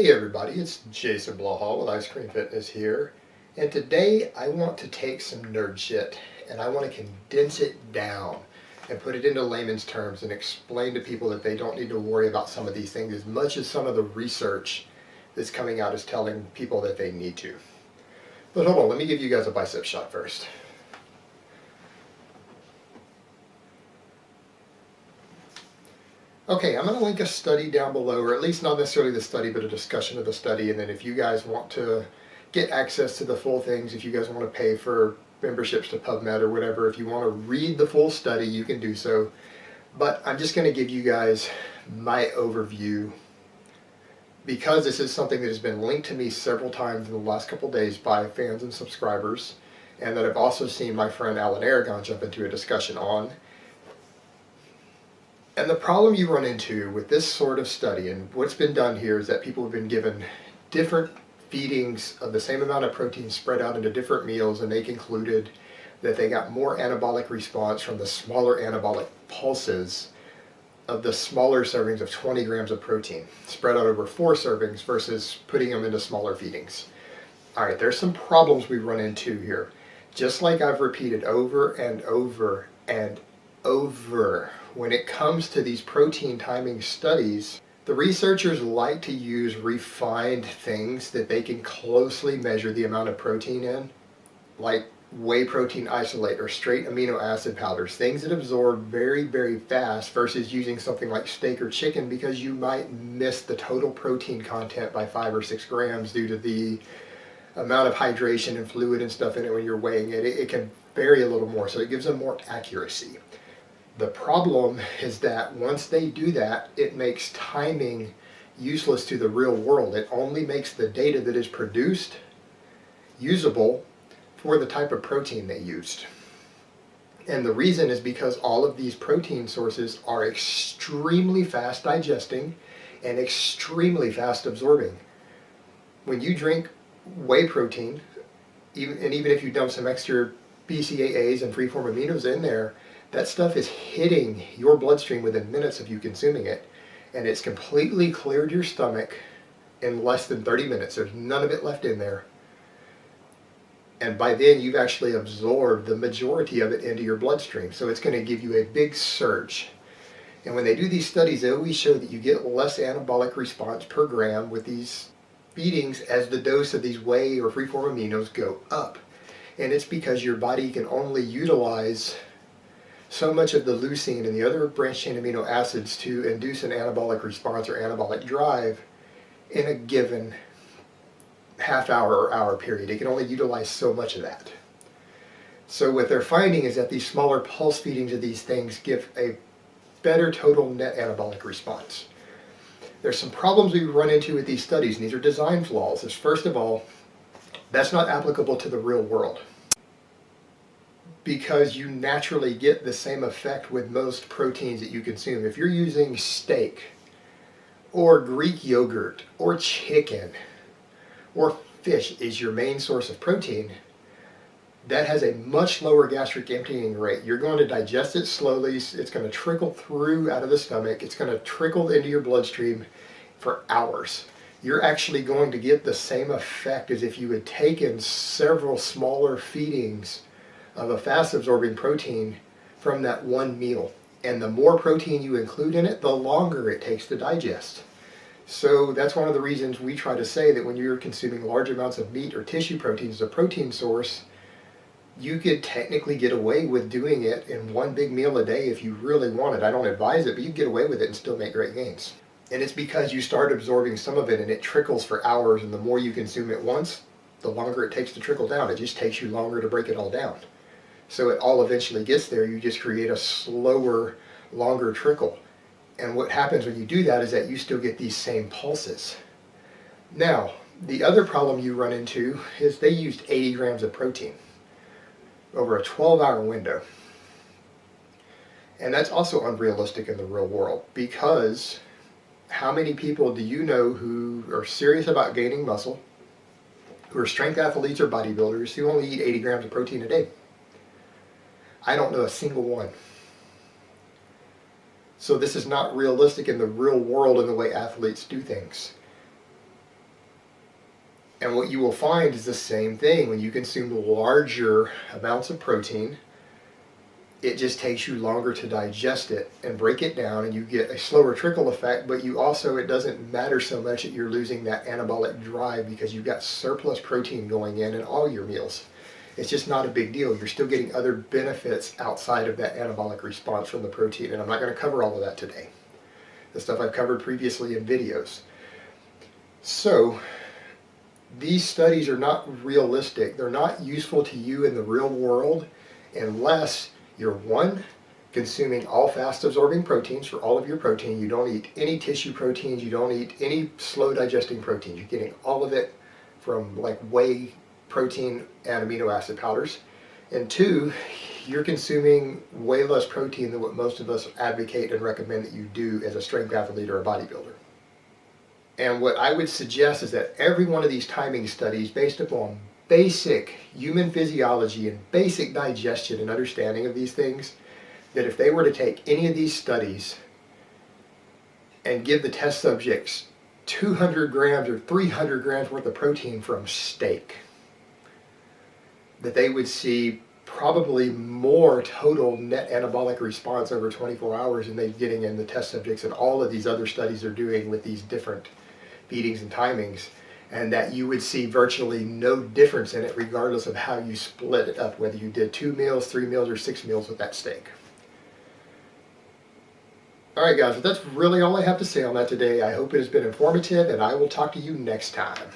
Hey everybody, it's Jason Blaha with Ice Cream Fitness here, and today I want to take some nerd shit and I want to condense it down and put it into layman's terms and explain to people that they don't need to worry about some of these things as much as some of the research that's coming out is telling people that they need to. But hold on, let me give you guys a bicep shot first. Okay, I'm going to link a study down below, or at least not necessarily the study, but a discussion of the study. And then if you guys want to get access to the full things, if you guys want to pay for memberships to PubMed or whatever, if you want to read the full study, you can do so. But I'm just going to give you guys my overview because this is something that has been linked to me several times in the last couple of days by fans and subscribers, and that I've also seen my friend Alan Aragon jump into a discussion on. And the problem you run into with this sort of study, and what's been done here, is that people have been given different feedings of the same amount of protein spread out into different meals, and they concluded that they got more anabolic response from the smaller anabolic pulses of the smaller servings of 20 grams of protein spread out over 4 servings versus putting them into smaller feedings. Alright, there's some problems we run into here. Just like I've repeated over and over and over, when it comes to these protein timing studies, the researchers like to use refined things that they can closely measure the amount of protein in, like whey protein isolate or straight amino acid powders, things that absorb very, very fast versus using something like steak or chicken because you might miss the total protein content by 5 or 6 grams due to the amount of hydration and fluid and stuff in it when you're weighing it. It can vary a little more, so it gives them more accuracy. The problem is that once they do that, it makes timing useless to the real world. It only makes the data that is produced usable for the type of protein they used. And the reason is because all of these protein sources are extremely fast digesting and extremely fast absorbing. When you drink whey protein, even if you dump some extra BCAAs and free-form aminos in there, that stuff is hitting your bloodstream within minutes of you consuming it, and it's completely cleared your stomach in less than 30 minutes. There's none of it left in there. And by then you've actually absorbed the majority of it into your bloodstream. So it's going to give you a big surge. And when they do these studies, they always show that you get less anabolic response per gram with these feedings as the dose of these whey or free-form aminos go up. And it's because your body can only utilize so much of the leucine and the other branched chain amino acids to induce an anabolic response or anabolic drive in a given half hour or hour period. It can only utilize so much of that. So what they're finding is that these smaller pulse feedings of these things give a better total net anabolic response. There's some problems we run into with these studies, and these are design flaws. First of all, that's not applicable to the real world, because you naturally get the same effect with most proteins that you consume. If you're using steak or Greek yogurt or chicken or fish is your main source of protein, that has a much lower gastric emptying rate. You're going to digest it slowly. It's going to trickle through out of the stomach. It's going to trickle into your bloodstream for hours. You're actually going to get the same effect as if you had taken several smaller feedings of a fast absorbing protein from that one meal. And the more protein you include in it, the longer it takes to digest. So that's one of the reasons we try to say that when you're consuming large amounts of meat or tissue proteins as a protein source, you could technically get away with doing it in one big meal a day if you really wanted. I don't advise it, but you can get away with it and still make great gains. And it's because you start absorbing some of it and it trickles for hours, and the more you consume it once, the longer it takes to trickle down. It just takes you longer to break it all down. So it all eventually gets there. You just create a slower, longer trickle. And what happens when you do that is that you still get these same pulses. Now, the other problem you run into is they used 80 grams of protein over a 12-hour window. And that's also unrealistic in the real world, because how many people do you know who are serious about gaining muscle, who are strength athletes or bodybuilders, who only eat 80 grams of protein a day? I don't know a single one. So this is not realistic in the real world in the way athletes do things. And what you will find is the same thing. When you consume larger amounts of protein, it just takes you longer to digest it and break it down, and you get a slower trickle effect, but you also, it doesn't matter so much that you're losing that anabolic drive because you've got surplus protein going in all your meals. It's just not a big deal. You're still getting other benefits outside of that anabolic response from the protein, and I'm not going to cover all of that today. The stuff I've covered previously in videos. So, these studies are not realistic. They're not useful to you in the real world unless you're, one, consuming all fast absorbing proteins for all of your protein. You don't eat any tissue proteins. You don't eat any slow digesting proteins. You're getting all of it from like whey protein and amino acid powders. And two, you're consuming way less protein than what most of us advocate and recommend that you do as a strength athlete or a bodybuilder. And what I would suggest is that every one of these timing studies, based upon basic human physiology and basic digestion and understanding of these things, that if they were to take any of these studies and give the test subjects 200 grams or 300 grams worth of protein from steak, that they would see probably more total net anabolic response over 24 hours than they're getting in the test subjects and all of these other studies are doing with these different feedings and timings, and that you would see virtually no difference in it regardless of how you split it up, whether you did 2 meals, 3 meals, or 6 meals with that steak. Alright guys, well, that's really all I have to say on that today. I hope it has been informative, and I will talk to you next time.